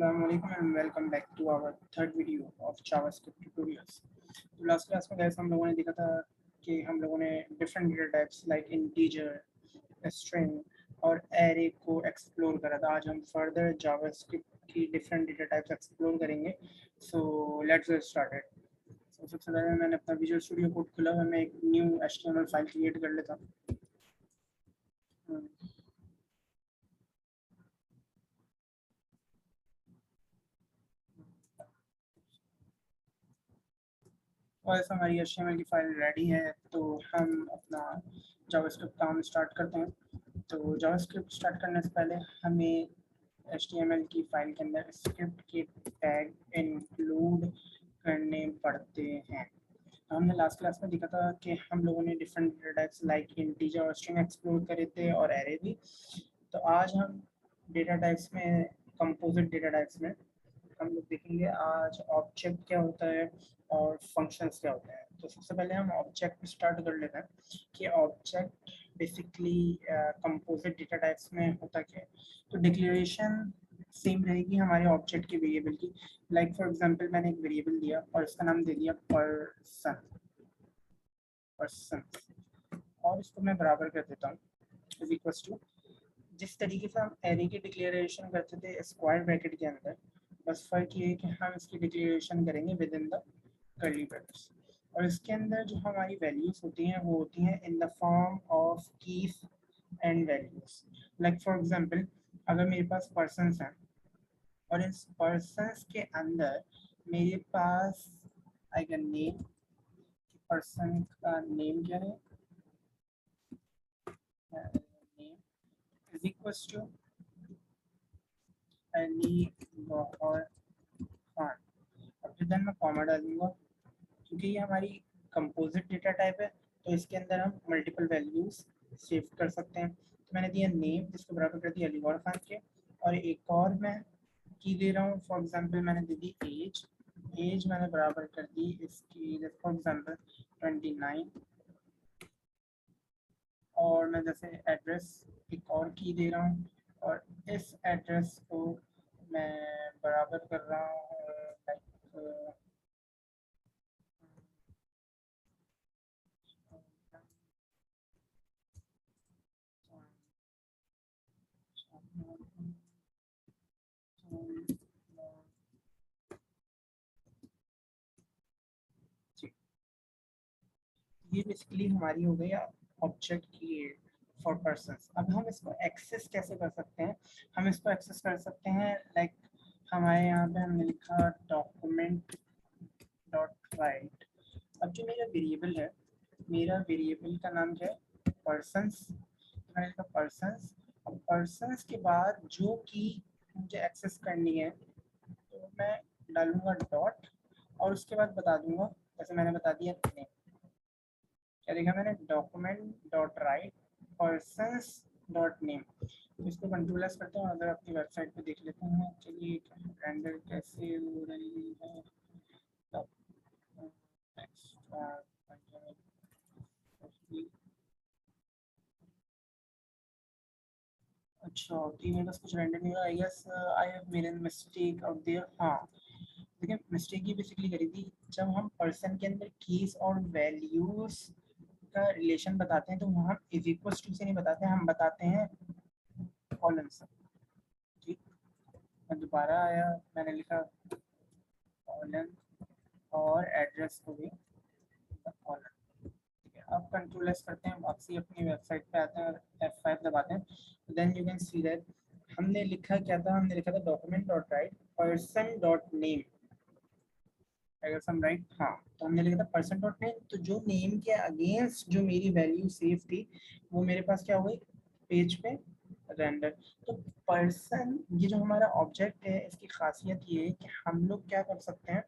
Assalamualaikum and welcome back to our third video of JavaScript tutorials. तो last class में gas हम लोगों ने देखा था कि हम लोगों ने different data types like integer, string और एरे को एक्सप्लोर करा था। आज हम फर्दर जावास्क्रिप्ट की डिफरेंट डेटा टाइप्स एक्सप्लोर करेंगे। सो लेट्स गेट स्टार्टेड। सबसे पहले मैंने अपना विजुअल स्टूडियो कोड खुला हुआ, मैं एक न्यू HTML फाइल क्रिएट कर लेता हूँ। और ऐसा हमारी HTML की फाइल रेडी है, तो हम अपना जावास्क्रिप्ट काम स्टार्ट करते हैं। तो जावास्क्रिप्ट स्टार्ट करने से पहले हमें HTML की फाइल के अंदर स्क्रिप्ट के टैग इंक्लूड करने पड़ते हैं। तो हमने लास्ट क्लास में देखा था कि हम लोगों ने different data types like integer और स्ट्रिंग एक्सप्लोर करे थे और एरे भी। तो आज हम डेटा टाइप्स में कंपोजिट डेटा टाइप्स में हम लोग देखेंगे आज ऑब्जेक्ट क्या होता है और फंक्शंस क्या होते हैं। तो सबसे पहले हम ऑब्जेक्ट स्टार्ट कर लेते हैं कि object basically composite data types में होता क्या है। तो डिक्लेरेशन सेम रहेगी हमारे ऑब्जेक्ट के वेरिएबल की। लाइक फॉर एग्जांपल मैंने एक वेरिएबल दिया और इसका नाम दे दिया पर्सन और इसको मैं बराबर कर देता हूँ इज इक्वल्स टू, जिस तरीके से हम एरे की डिक्लेरेशन करते थे स्क्वायर ब्रैकेट के अंदर, बस फर्क ये है कि हम इसकी डिक्लेरेशन करेंगे with in the curly brackets. और इसके अंदर जो हमारी वैल्यूज होती हैं वो होती हैं in the form of keys and values. Like for example अगर मेरे पास पर्सन्स हैं और इस पर्सन्स के अंदर मेरे पास आई कैन नेम, पर्सन का नेम क्या है, name is equals to Ali Gauhar Khan. और फिर देन मैं कॉमा डालूंगा क्योंकि ये हमारी कंपोजिट डेटा टाइप है, तो इसके अंदर हम मल्टीपल वैल्यूज सेव कर सकते हैं। तो मैंने दिया नेम जिसको बराबर कर दिया अली गौहर खान के, और एक और मैं की दे रहा हूँ। फॉर एग्जांपल मैंने दे दी एज मैंने बराबर कर दी इसकी फॉर एग्जांपल 29, और मैं जैसे एड्रेस एक और की दे रहा हूँ और इस एड्रेस को मैं बराबर कर रहा हूँ लाइक ये बेसिकली हमारी हो गई ऑब्जेक्ट की फॉर पर्सन्स। अब हम इसको एक्सेस कैसे कर सकते हैं? हम इसको एक्सेस कर सकते हैं लाइक हमारे यहाँ पे हमने लिखा डॉक्यूमेंट डॉट राइट। अब जो मेरा वेरिएबल है, मेरा वेरिएबल का नाम क्या है, पर्सन्स। मैंने लिखा पर्सन्स। अब पर्सन्स के बाद जो की मुझे एक्सेस करनी है तो मैं डालूंगा डॉट और उसके बाद बता दूंगा, जैसे मैंने बता दिया नेम। क्या देखा मैंने, document dot right persons dot name. तो इसको कंट्रोल एस करते हैं और अगर अपनी वेबसाइट पे देख लेते हैं चलिए रेंडर कैसे हो रही है। तब अच्छा ओके, मेरे पास कुछ रेंडर नहीं हुआ। I guess I have made an mistake out there. हाँ देखिए, मिस्टेक ये बेसिकली करी थी, जब हम पर्सन के अंदर कीज और वैल्यूज का रिलेशन बताते हैं तो वहाँ इज इक्वल्स टू से नहीं बताते, हम बताते हैं कॉलन से। ठीक, मैं दोबारा आया, मैंने लिखा कॉलन और एड्रेस को भी कॉलन। ठीक है, अब कंट्रोल एस करते हैं, वापसी अपनी वेबसाइट पे आते हैं और F5 दबाते हैं। Then you can see that हमने लिखा क्या था, हमने लिखा था document dot write person dot name. अगर सम राइट, हाँ, तो हमने लिखा था पर्सन डॉट नेम। तो जो नेम के अगेंस्ट जो मेरी वैल्यू सेव थी वो मेरे पास क्या हो गई पेज पे रेंडर। तो पर्सन ये जो हमारा ऑब्जेक्ट है इसकी खासियत ये है कि हम लोग क्या कर सकते हैं,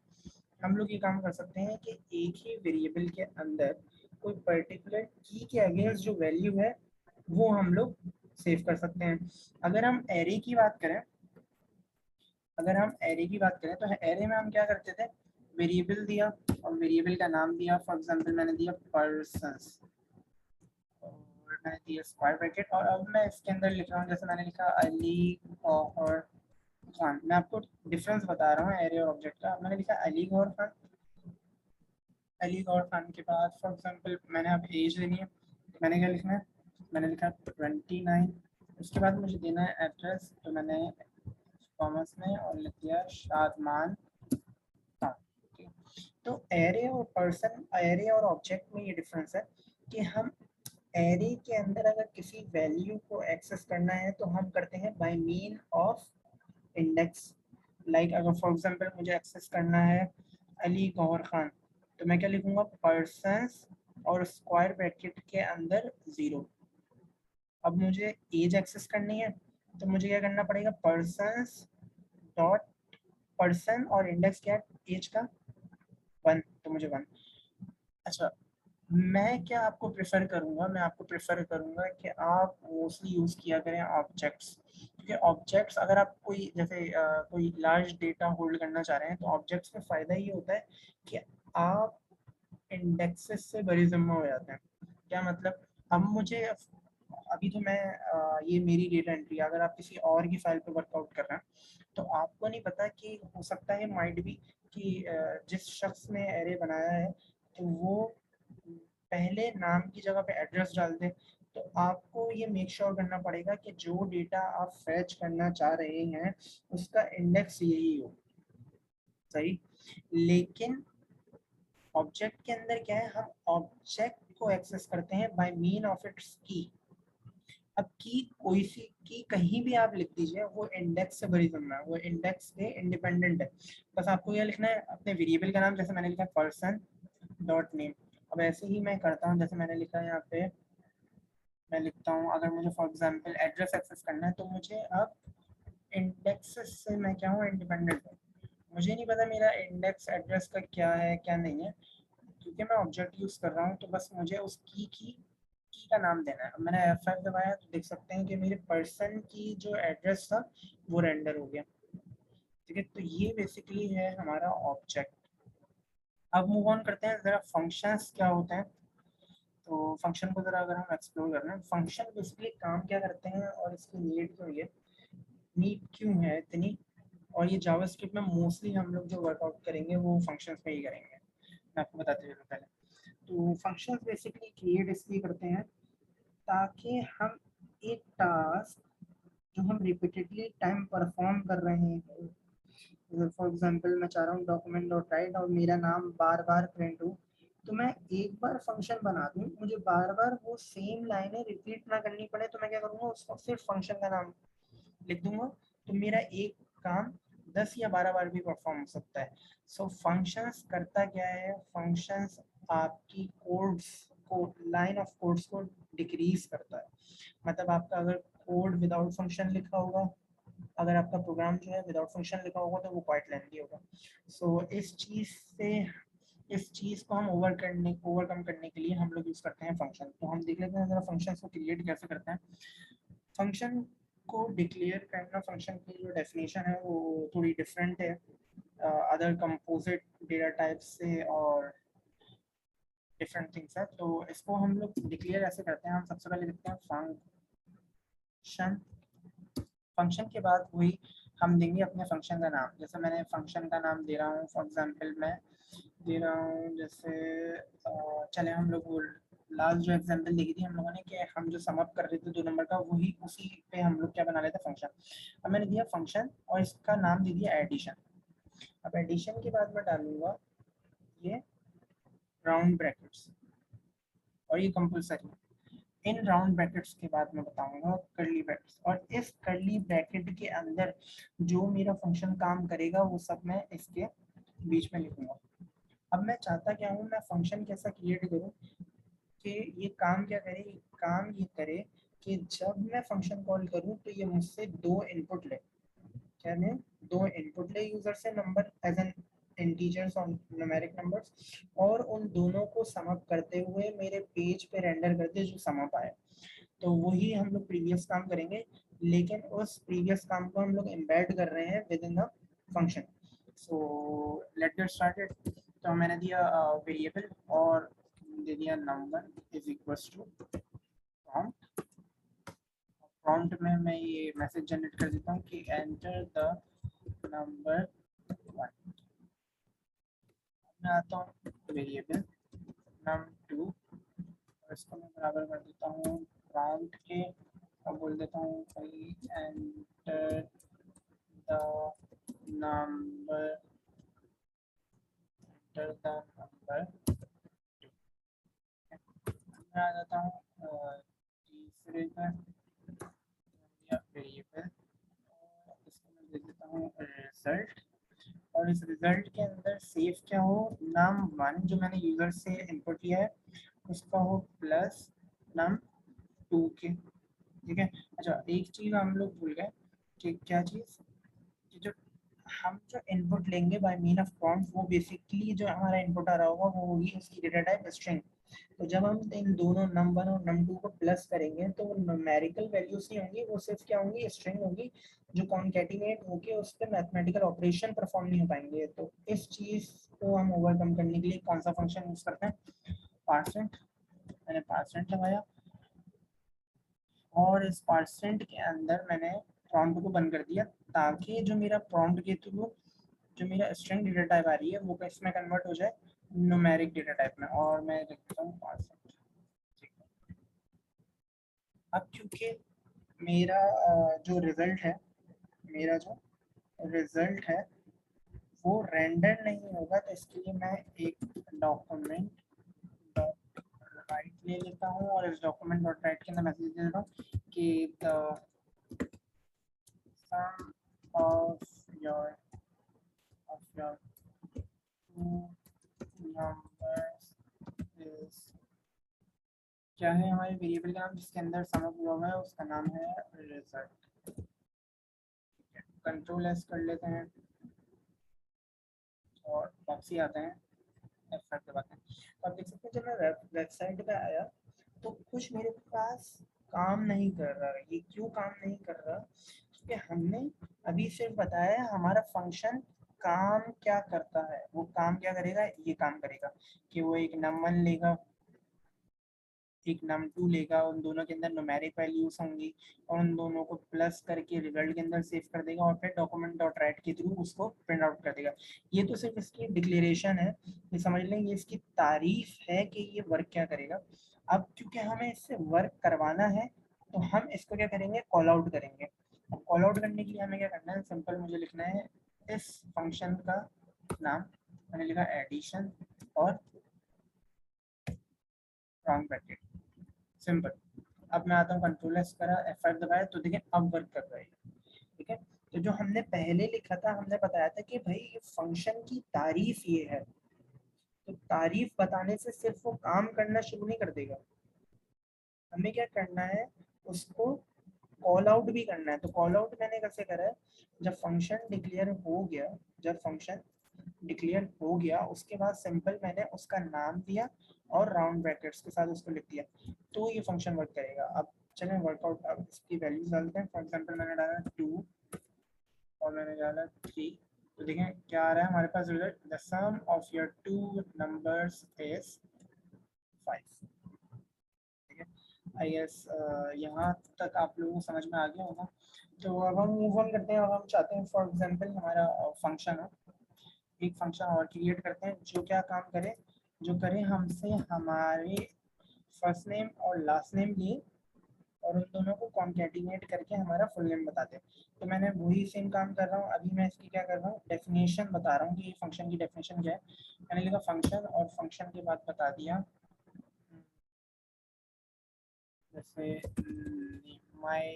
हम लोग ये काम कर सकते हैं कि एक ही वेरिएबल के अंदर कोई पर्टिकुलर की के अगेंस्ट जो वैल्यू है वो हम लोग सेव कर सकते हैं। अगर हम एरे की बात करें, अगर हम एरे की बात करें तो एरे में हम क्या करते थे, वेरिएबल दिया और वेरिएबल का नाम दिया। फॉर एग्जांपल मैंने दिया पर्सन्स और मैंने दिया स्क्वायर ब्रैकेट, और अब मैं इसके अंदर लिख रहा हूँ, जैसे मैंने लिखा अली और खान। मैं आपको डिफरेंस बता रहा हूँ एरे और ऑब्जेक्ट का। मैंने लिखा अली गौर खान, अली गौर खान के बाद फॉर एग्जांपल मैंने अब एज लेनी है, मैंने क्या लिखना है, मैंने लिखा 29। उसके बाद मुझे देना है एड्रेस, तो मैंने कॉमर्स में और लिख दिया शादमान खान। ठीक है। तो एरे और पर्सन, एरे और ऑब्जेक्ट में ये डिफरेंस है कि हम एरे के अंदर अगर किसी वैल्यू को एक्सेस करना है तो हम करते हैं by mean of index. Like अगर फॉर एग्जांपल मुझे एक्सेस करना है अली गौहर खान, तो मैं क्या लिखूंगा, पर्सन्स और स्क्वायर ब्रैकेट के अंदर 0। अब मुझे एज एक्सेस करनी है तो मुझे क्या करना पड़ेगा, पर्सन्स डॉट पर्सन और इंडेक्स क्या है एज का 1, तो मुझे 1। अच्छा, मैं क्या आपको प्रेफर करूंगा, मैं आपको प्रेफर करूंगा कि आप मोस्टली यूज़ किया करें ऑब्जेक्ट्स, क्योंकि ऑब्जेक्ट्स अगर आप कोई जैसे कोई लार्ज डेटा होल्ड करना चाह रहे हैं तो ऑब्जेक्ट्स में फ़ायदा ये होता है कि आप इंडेक्सेस से बड़ी ज़िम्मा हो जाते हैं। क्या मतलब, अब मुझे अभी तो मैं ये मेरी डेटा एंट्री, अगर आप किसी और की फाइल पे वर्कआउट कर रहे हैं तो आपको नहीं पता कि हो सकता है माइट भी कि जिस शख्स ने एरे बनाया है तो वो पहले नाम की जगह पे एड्रेस डाल दे। तो आपको ये मेक श्योर करना पड़ेगा कि जो डेटा आप फैच करना चाह रहे हैं उसका इंडेक्स यही हो, सही। लेकिन ऑब्जेक्ट के अंदर क्या है, हम ऑब्जेक्ट को एक्सेस करते हैं बाय मीन ऑफ इट्स की। अब की कोई सी की कहीं भी आप लिख दीजिए, वो इंडेक्स से भरी जिम्मा है, वो इंडेक्स से इंडिपेंडेंट है। बस आपको यह लिखना है अपने वेरिएबल का नाम, जैसे मैंने लिखा पर्सन डॉट नेम। अब ऐसे ही मैं करता हूँ, जैसे मैंने लिखा है यहाँ पे, मैं लिखता हूँ अगर मुझे फॉर एग्जांपल एड्रेस एक्सेस करना है तो मुझे अब इंडेक्स से मैं क्या हूँ, इंडिपेंडेंट हूँ। मुझे नहीं पता मेरा इंडेक्स एड्रेस का क्या है क्या नहीं है, क्योंकि मैं ऑब्जेक्ट यूज़ कर रहा हूँ तो बस मुझे उस की का नाम देना है। अब मैंने F5 दबाया तो देख सकते हैं कि मेरे पर्सन की जो एड्रेस था वो रेंडर हो गया। ठीक है, तो ये बेसिकली है हमारा ऑब्जेक्ट। अब मूव ऑन करते हैं ज़रा फंक्शंस क्या होते हैं। तो फंक्शन को ज़रा अगर हम एक्सप्लोर कर रहे हैं, फंक्शन बेसिकली काम क्या करते हैं और इसकी नीड क्यों है, नीड क्यों है इतनी, और ये जावास्क्रिप्ट में मोस्टली हम लोग जो वर्कआउट करेंगे वो फंक्शंस में ही करेंगे। मैं आपको बताते चलूँ पहले। तो फंक्शंस बेसिकली क्रिएट इसलिए करते हैं ताकि हम एक टास्क जो हम रिपीटेडली टाइम परफॉर्म कर रहे हैं, फॉर एग्जांपल मैं चाह रहा हूँ डॉक्यूमेंट डॉट राइट और मेरा नाम बार बार प्रिंट हो, तो मैं एक बार फंक्शन बना दूँ, मुझे बार बार वो सेम लाइनें रिपीट ना करनी पड़े, तो मैं क्या करूँगा, उसको सिर्फ फंक्शन का नाम लिख दूंगा, तो मेरा एक काम 10 या 12 बार भी परफॉर्म हो सकता है। सो फंक्शंस करता क्या है, फंक्शंस आपकी कोड्स को, लाइन ऑफ कोड्स को डिक्रीज करता है। मतलब आपका अगर कोड विदाउट फंक्शन लिखा होगा, अगर आपका प्रोग्राम जो है विदाउट फंक्शन लिखा होगा तो वो क्वाइट लेंथी होगा। सो इस चीज़ को हम ओवरकम करने के लिए हम लोग यूज़ करते हैं फंक्शन। तो हम देख लेते हैं ज़रा फंक्शन को क्रिएट कैसे करते हैं। फंक्शन को डिक्लेयर करना, फंक्शन की जो डेफिनेशन है वो थोड़ी डिफरेंट है अदर कंपोजिट डेटा टाइप से, और डिफरेंट थिंग्स है। तो इसको हम लोग डिक्लेयर ऐसे करते हैं, हम सबसे पहले लिखते हैं फंक्शन। फंक्शन के बाद वही हम देंगे अपने फंक्शन का नाम। जैसे मैंने फंक्शन का नाम दे रहा हूँ, फॉर एग्जांपल मैं दे रहा हूँ जैसे चले हम लोग वो लास्ट जो एग्जांपल देखी थी हम लोगों ने कि हम जो सम अप कर रहे थे 2 नंबर का, वही उसी पे हम लोग क्या बना लेते हैं, फंक्शन। अब मैंने दिया फंक्शन और इसका नाम दे दिया एडिशन। अब एडिशन के बाद मैं डालूंगा ये राउंड ब्रैकेट्स, और ये कंपलसरी। इन राउंड ब्रैकेट्स के बाद मैं बताऊंगा कर्ली ब्रैकेट्स, और इस कर्ली ब्रैकेट के अंदर जो मेरा फंक्शन काम करेगा वो सब मैं इसके बीच में लिखूंगा। अब मैं चाहता क्या हूँ, मैं फंक्शन कैसा क्रिएट करूँ कि ये काम क्या करे, काम ये करे कि जब मैं फंक्शन कॉल करूँ तो ये मुझसे 2 इनपुट ले। क्या लें, 2 इनपुट ले यूजर से, नंबर एज एन इंटीजर्स और न्यूमेरिक नंबर्स, और उन दोनों को सम अप करते हुए मेरे पेज पे रेंडर कर दे जो सम अप आए। तो वही हम लोग प्रीवियस काम करेंगे, लेकिन उस प्रीवियस काम को हम लोग एम्बेड कर रहे हैं within the function. So let's get started. तो मैंने दिया वेरिएबल और दे दिया number is equals to prompt. Prompt में मैं ये मैसेज जनरेट कर देता हूँ कि एंटर द नंबर 1। मैं आता हूँ वेरिएबल num2, और इसको मैं बराबर कर देता हूँ प्रॉम्प्ट के, और बोल देता हूँ भाई enter the number, enter the number. मैं आ जाता हूँ तीसरे पर वेरिएबल, इसको मैं दे देता हूँ रिजल्ट, और इस रिजल्ट के अंदर सेव क्या हो, num1 जो मैंने यूजर से इनपुट लिया है उसका हो प्लस num2 के। ठीक है। अच्छा, एक चीज हम लोग भूल गए कि क्या चीज, कि जो हम जो इनपुट लेंगे बाय मीन ऑफ प्रॉम्प्ट, वो बेसिकली जो हमारा इनपुट आ रहा होगा वो होगी उसकी डेटा टाइप स्ट्रिंग। तो जब हम इन दोनों num1 और num2 को प्लस करेंगे तो वो न्यूमेरिकल वैल्यूज नहीं होंगी, वो सिर्फ क्या होंगी, स्ट्रिंग होगी, जो कॉन्कैटिनेट होके उस पर मैथमेटिकल ऑपरेशन परफॉर्म नहीं हो पाएंगे। तो इस चीज को हम ओवरकम करने के लिए कौन सा फंक्शन यूज करते हैं, पार्सेंट। मैंने पार्सेंट लगाया, और इस परसेंट के अंदर मैंने प्रॉम्प्ट को बंद कर दिया, ताकि जो मेरा प्रॉम्प्ट के थ्रू जो मेरा स्ट्रिंग डेटा टाइप आ रही है वो इसमें कन्वर्ट हो जाए न्यूमेरिक डेटा टाइप में, और मैं लिख देता हूँ परसेंट। ठीक है। अब क्योंकि मेरा जो रिजल्ट है, मेरा जो रिजल्ट है वो रेंडर नहीं होगा, तो इसके लिए मैं एक डॉक्यूमेंट डॉट राइट ले लेता हूँ, और इस डॉक्यूमेंट डॉट राइट के अंदर मैसेज दे देता हूँ कि the sum of your two numbers is, क्या है हमारे वेरिएबल का नाम जिसके अंदर सम अप हुआ है उसका नाम है रिजल्ट। कंट्रोल एस कर लेते हैं और वापस ही आते हैं, F5 दबाते हैं। तो आप देख सकते हैं जब मैं वेबसाइट पे आया तो कुछ मेरे पास काम नहीं कर रहा। ये क्यों काम नहीं कर रहा, क्योंकि हमने अभी सिर्फ बताया है हमारा फंक्शन काम क्या करता है। वो काम क्या करेगा, ये काम करेगा कि वो एक num1 लेगा, एक num2 लेगा, उन दोनों के अंदर न्यूमेरिक वैल्यूज होंगी, और उन दोनों को प्लस करके रिजल्ट के अंदर सेव कर देगा, और फिर डॉक्यूमेंट डॉट राइट के थ्रू उसको प्रिंट आउट कर देगा। ये तो सिर्फ इसकी डिक्लेरेशन है, ये समझ लें, ये इसकी तारीफ है कि ये वर्क क्या करेगा। अब क्योंकि हमें इससे वर्क करवाना है तो हम इसको क्या करेंगे, कॉल आउट करेंगे। अब कॉल आउट करने के लिए हमें क्या करना है, सिंपल मुझे लिखना है इस फंक्शन का नाम, मैंने लिखा एडिशन और रॉन्ग ब्रैकेट, सिंपल। अब मैं आता हूँ कंट्रोल एस करा, F5 दबाया, तो देखिए अब वर्क कर रहा है। ठीक है। तो जो हमने पहले लिखा था, हमने बताया था कि भाई ये फंक्शन की तारीफ ये है, तो तारीफ बताने से सिर्फ वो काम करना शुरू नहीं कर देगा, हमें क्या करना है, उसको कॉल आउट भी करना है। तो कॉल आउट मैंने कैसे करा है, जब फंक्शन डिक्लेयर हो गया, जब फंक्शन डिक्लेयर हो गया उसके बाद सिंपल मैंने उसका नाम दिया और राउंड ब्रैकेट्स के साथ उसको लिख दिया, तो ये फंक्शन वर्क करेगा। अब चलें वर्कआउट, अब इसकी वैल्यूज डालते हैं। फॉर एग्जांपल मैंने डाला 2 और मैंने डाला 3, तो देखें क्या आ रहा है हमारे पास result, the sum of your two numbers is 5। ठीक है। आई गेस यहाँ तक आप लोगों को समझ में आ गया होगा। तो अब हम मूव ऑन करते हैं। अब हम चाहते हैं फॉर एग्जांपल हमारा फंक्शन है, एक फंक्शन और क्रिएट करते हैं जो क्या काम करे, जो करे हमसे हमारे फर्स्ट नेम और लास्ट नेम लिए, और उन दोनों को कॉन्कैटिनेट करके हमारा फुल नेम बता दे। तो मैंने वही सेम काम कर रहा हूँ। अभी मैं इसकी क्या कर रहा हूँ, डेफिनेशन बता रहा हूँ कि फंक्शन की डेफिनेशन क्या है। मैंने लिखा फंक्शन, और फंक्शन के बाद बता दिया जैसे माय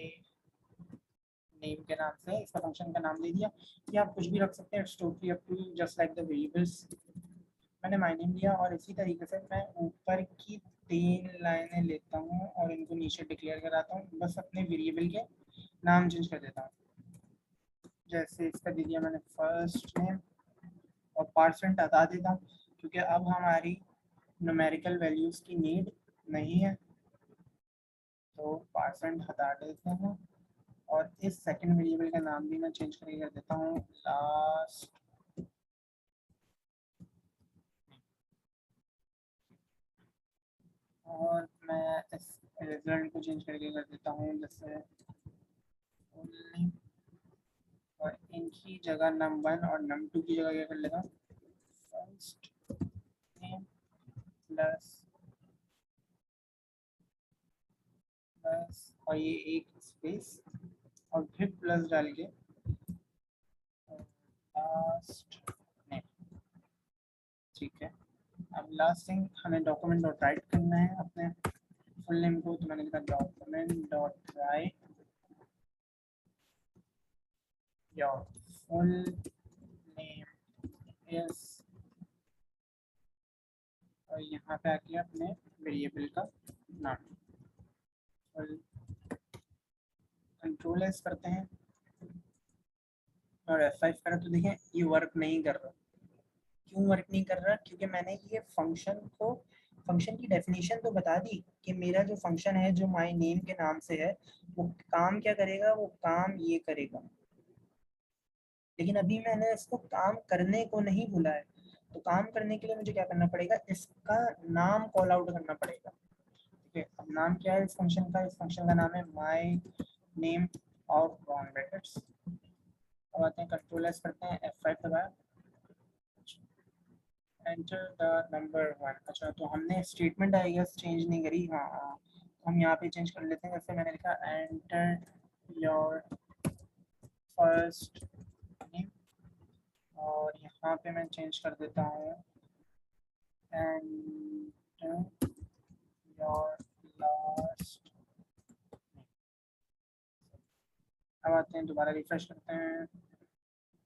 नेम के नाम से इसका फंक्शन का नाम दे दिया, या आप कुछ भी रख सकते हैं, it's totally up to you, just like the variables. मैंने माय नेम लिया, और इसी तरीके से मैं ऊपर की 3 लाइनें लेता हूँ और इनको नीचे डिक्लेयर कराता हूँ, बस अपने वेरिएबल के नाम चेंज कर देता हूँ। जैसे इसका दे दिया मैंने फर्स्ट नेम, और परसेंट हटा देता हूँ क्योंकि अब हमारी न्यूमेरिकल वैल्यूज़ की नीड नहीं है, तो परसेंट हटा देते हैं। और इस सेकंड वेरिएबल का नाम भी मैं चेंज करके कर देता हूँ लास्ट, और मैं इस रिजल्ट को चेंज करके कर देता हूँ जैसे only, और इन की जगह num1 और num2 की जगह क्या कर लेगा, फर्स्ट नेम प्लस और ये एक स्पेस और फिर प्लस डाल के लास्ट नेम। ठीक है, अब लास्ट थिंग हमें डॉक्यूमेंट डॉट राइट करना है अपने फुल नेम को, तो मैंने लिखा document dot right your full name is, और यहाँ पे आके अपने वेरिएबल का नाम, फुल कंट्रोल एस करते हैं और F5 करें तो देखें ये वर्क नहीं कर रहा। क्यों वर्क नहीं कर रहा, क्योंकि मैंने ये फंक्शन की डेफिनेशन तो बता दी कि मेरा जो फंक्शन है जो माय नेम के नाम से है वो काम क्या करेगा, वो काम ये करेगा, लेकिन अभी मैंने इसको काम करने को नहीं बोला है। तो काम करने के लिए मुझे क्या करना पड़ेगा, इसका नाम कॉल आउट करना पड़ेगा। ठीक है, अब नाम क्या है इस फंक्शन का, इस फंक्शन का नाम है माय नेम और रॉन्ग ब्रैकेट्स। अब आते हैं कंट्रोल एस करते हैं, F5 दबाया, एंटर द नंबर 1। अच्छा, तो हमने स्टेटमेंट आई गेस चेंज नहीं करी। हाँ, तो हम यहाँ पे चेंज कर लेते हैं। जैसे मैंने लिखा एंटर योर फर्स्ट नेम, और यहाँ पे मैं चेंज कर देता हूँ एंटर योर लास्ट। अब आते हैं दोबारा रिफ्रेश करते हैं,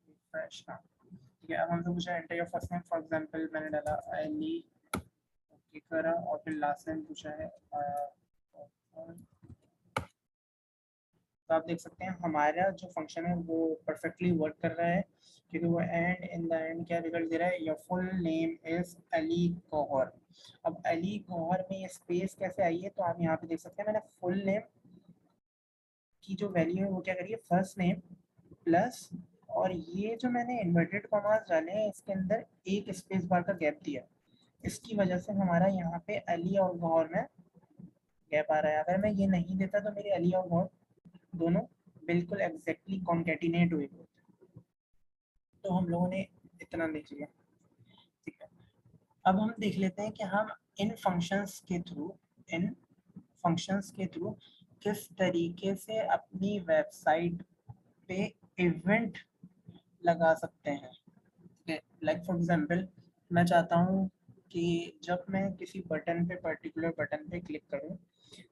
रिफ्रेश। हाँ ठीक है, अब हमसे पूछा enter your first name, for example मैंने डाला अली, ओके करा, और फिर लास्ट नेम पूछा है। तो आप देख सकते हैं हमारा जो फंक्शन है वो परफेक्टली वर्क कर रहा है, क्योंकि वो एंड इन द एंड क्या रिजल्ट दे रहा है, your full name is Ali Gauhar. अब अली गौहर में ये स्पेस कैसे आई है, तो आप यहाँ पे देख सकते हैं मैंने फुल नेम की जो वैल्यू है वो क्या करिए, फर्स्ट नेम प्लस, और ये जो मैंने इन्वर्टेड कॉमास डाले हैं इसके अंदर एक स्पेस बार का गैप दिया, इसकी वजह से हमारा यहाँ पे अली और गौहर में गैप आ रहा है। अगर मैं ये नहीं देता तो मेरे अली और गौहर दोनों बिल्कुल एग्जैक्टली कॉन्केटिनेट हुए होते। तो हम लोगों ने इतना देख लिया। ठीक है, अब हम देख लेते हैं कि हम इन फंक्शंस के थ्रू किस तरीके से अपनी वेबसाइट पे इवेंट लगा सकते हैं। लाइक फॉर एग्जांपल, मैं चाहता हूँ कि जब मैं किसी बटन पे, पर्टिकुलर बटन पे क्लिक करूँ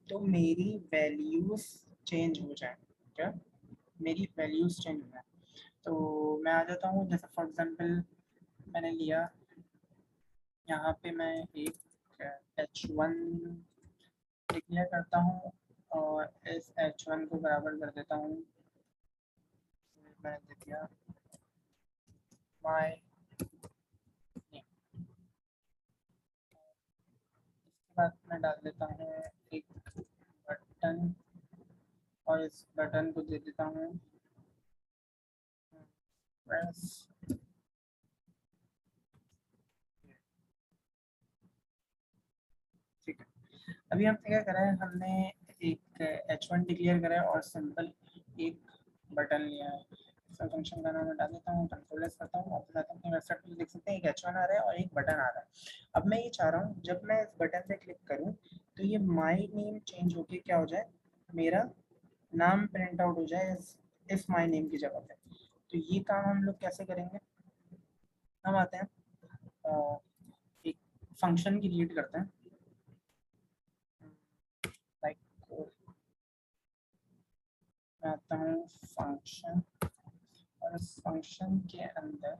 तो मेरी वैल्यूज चेंज हो जाए। क्या मेरी वैल्यूज चेंज हो जाए, तो मैं आ जाता हूँ, जैसे फॉर एग्जांपल मैंने लिया, यहाँ पे मैं एक H1 डिक्लेयर करता हूँ और इस H1 को बराबर कर देता हूँ, मैंने दे दिया माय नेम। इसके बाद मैं डाल देता हूँ एक बटन, और इस बटन को दे देता हूँ प्रेस। ठीक है, अभी हम क्या करा है, हमने एक H1 डिक्लेयर करा है और सिंपल एक बटन लिया है। इसका फंक्शन का नाम मैं डाल देता हूँ, कंट्रोल एस करता हूँ, और अपनी वेबसाइट पर देख सकते हैं एक H1 आ रहा है और एक बटन आ रहा है। अब मैं ये चाह रहा हूँ जब मैं इस बटन पे क्लिक करूँ तो ये माई नेम चेंज होके क्या हो जाए, मेरा नाम प्रिंट आउट हो जाए इस माई नेम की जगह पे। तो ये काम हम लोग कैसे करेंगे, हम आते हैं एक फंक्शन क्रिएट करते हैं, लाइक मैं आता हूँ फंक्शन, और इस फंक्शन के अंदर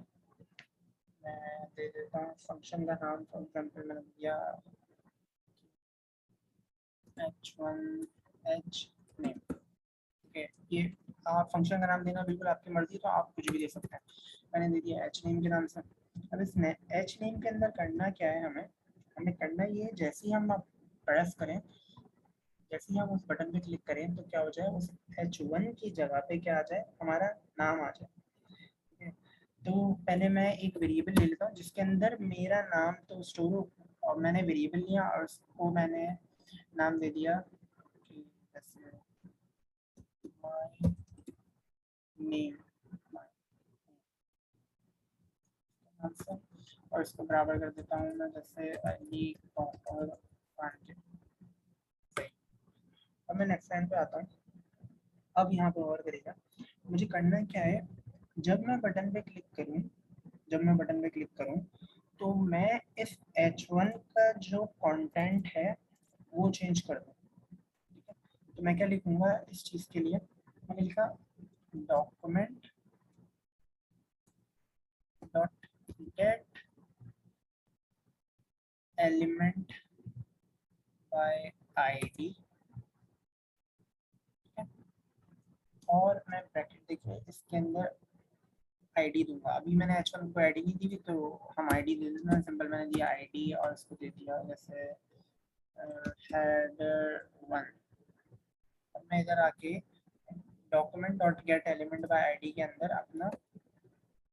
मैं दे देता हूँ फंक्शन का नाम, फॉर एग्जांपल मैंने दिया H1 H नेम। ठीक है, ये आप फंक्शन का नाम देना बिल्कुल आपकी मर्जी, तो आप कुछ भी दे सकते हैं। मैंने दे दिया H नेम के नाम से। अब इस H नेम के अंदर करना क्या है, हमें हमें करना ये है, जैसे ही हम प्रेस करें, जैसे ही हम उस बटन पे क्लिक करें तो क्या हो जाए, उस H1 की जगह पे क्या आ जाए, हमारा नाम आ जाए। ठीक है, तो पहले मैं एक वेरिएबल ले लेता हूँ जिसके अंदर मेरा नाम तो स्टोर हो, और मैंने वेरिएबल लिया और उसको मैंने नाम दे दिया कि जैसे माय नेम। आंसर, और इसको बराबर कर देता हूँ मैं जैसे अली और वांटे। अब मैं नेक्स्ट लाइन पे आता हूँ। अब यहाँ पे और करेगा, मुझे करना क्या है, जब मैं बटन पे क्लिक करूँ, जब मैं बटन पे क्लिक करूँ तो मैं इस H1 का जो कंटेंट है वो चेंज कर दूँ। ठीक है, तो मैं क्या लिखूंगा इस चीज़ के लिए, मैंने लिखा document dot gate element by ID. और मैं ब्रैकेट देखिए इसके अंदर आईडी दूंगा। अभी मैंने H1 को आईडी नहीं दी थी, तो हम आईडी दे देना, सिंपल मैंने दिया आईडी और इसको दे दिया जैसे हेडर 1। अब मैं इधर आके document dot gate element by ID के अंदर अपना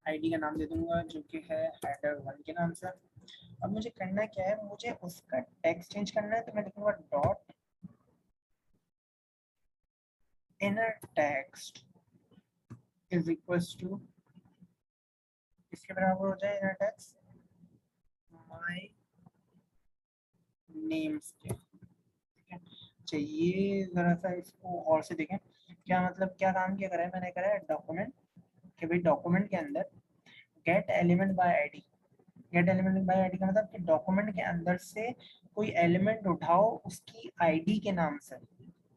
आईडी का नाम दे दूंगा जो कि है हेडर 1 के नाम से। अब मुझे करना क्या है, मुझे उसका टेक्स्ट चेंज करना है, तो मैं लिखूंगा dot inner text is equals to, इसके बराबर हो जाए इनर टेक्स्ट माय नेम्स के। ठीक है, चाहिए जरा सा इसको और से देखें, क्या मतलब क्या काम क्या करा है मैंने, करा है डॉक्यूमेंट कि भाई डॉक्यूमेंट के अंदर gate element by ID. Gate element by ID का मतलब कि डॉक्यूमेंट के अंदर से कोई एलिमेंट उठाओ उसकी आईडी के नाम से।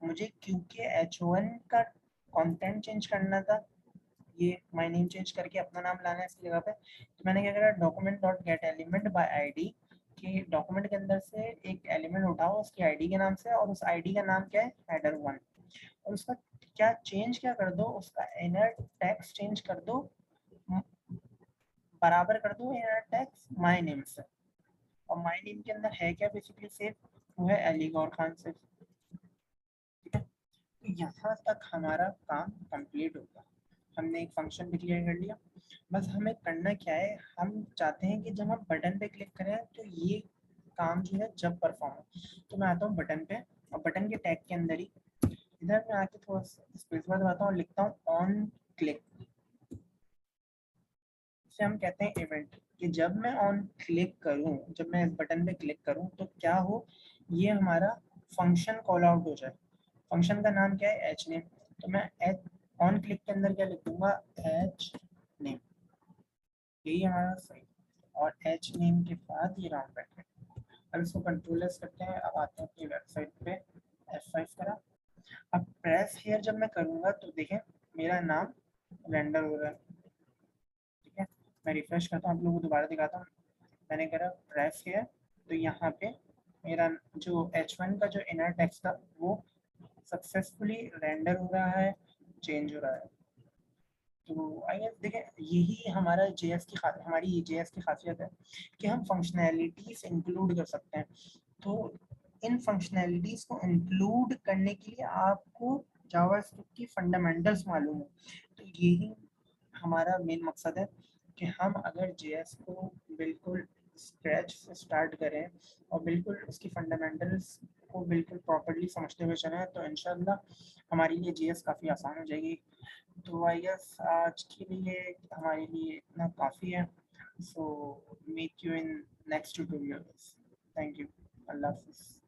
मुझे क्योंकि H1 का कंटेंट चेंज करना था, ये माय नेम चेंज करके अपना नाम लाना है इसकी जगह पे, तो मैंने क्या करा document dot gate element by ID कि डॉक्यूमेंट के अंदर से एक एलिमेंट उठाओ उसकी आईडी के नाम से, और उस आईडी का नाम क्या है हेडर 1। और उसका क्या चेंज क्या कर दो, उसका इनर टेक्स्ट चेंज कर दो, बराबर कर दो इनर टेक्स्ट माय नेम से। और माय नेम के अंदर है क्या बेसिकली सेव, वो है अली गौर खान से। ठीक है, तो यहाँ तक हमारा काम कंप्लीट होगा। हमने एक फंक्शन डिक्लेयर कर लिया। बस हमें करना क्या है, हम चाहते हैं कि जब हम बटन पे क्लिक करें तो ये काम जो है जब परफॉर्म हो। तो मैं आता हूँ बटन पे, और बटन के टैग के अंदर ही इधर मैं आके थोड़ा सा स्पेस बार दबाता हूँ और लिखता हूँ ऑन क्लिक। इसे हम कहते हैं इवेंट, कि जब मैं ऑन क्लिक करूं, जब मैं इस बटन पे क्लिक करूं तो क्या हो, ये हमारा फंक्शन कॉल आउट हो जाए। फंक्शन का नाम क्या है एच नेम, तो मैं एच ऑन क्लिक के अंदर क्या लिखूंगा एच नेम, यही हमारा सही। और एच नेम के बाद ये राउंड ब्रैकेट। अब इसको कंट्रोल एस करते हैं। अब आते हैं अपनी वेबसाइट पे, F5 करा। अब प्रेस हियर जब मैं करूंगा तो देखें मेरा नाम रेंडर हो रहा है। ठीक है, मैं रिफ्रेश करता हूँ, आप लोगों को दोबारा दिखाता हूँ। मैंने करा प्रेस हियर, तो यहाँ पे मेरा जो H1 का जो इनर टेक्स्ट था वो सक्सेसफुली रेंडर हो रहा है, चेंज हो रहा है। तो आई गेस देखें यही हमारा जेएस की हमारी जेएस की खासियत है कि हम फंक्शनैलिटीज इंक्लूड कर सकते हैं। तो इन फंक्शनैलिटीज को इंक्लूड करने के लिए आपको जावास्क्रिप्ट की फंडामेंटल्स मालूम हो। तो यही हमारा मेन मकसद है कि हम अगर जेएस को बिल्कुल स्क्रैच से स्टार्ट करें और बिल्कुल उसकी फंडामेंटल्स को बिल्कुल प्रॉपर्ली समझते हुए चलें, तो इंशाल्लाह हमारे लिए जेएस काफ़ी आसान हो जाएगी। तो आई गेस आज के लिए हमारे लिए इतना काफ़ी है। So meet you in next tutorials. Thank you, अल्लाह हाफिज़।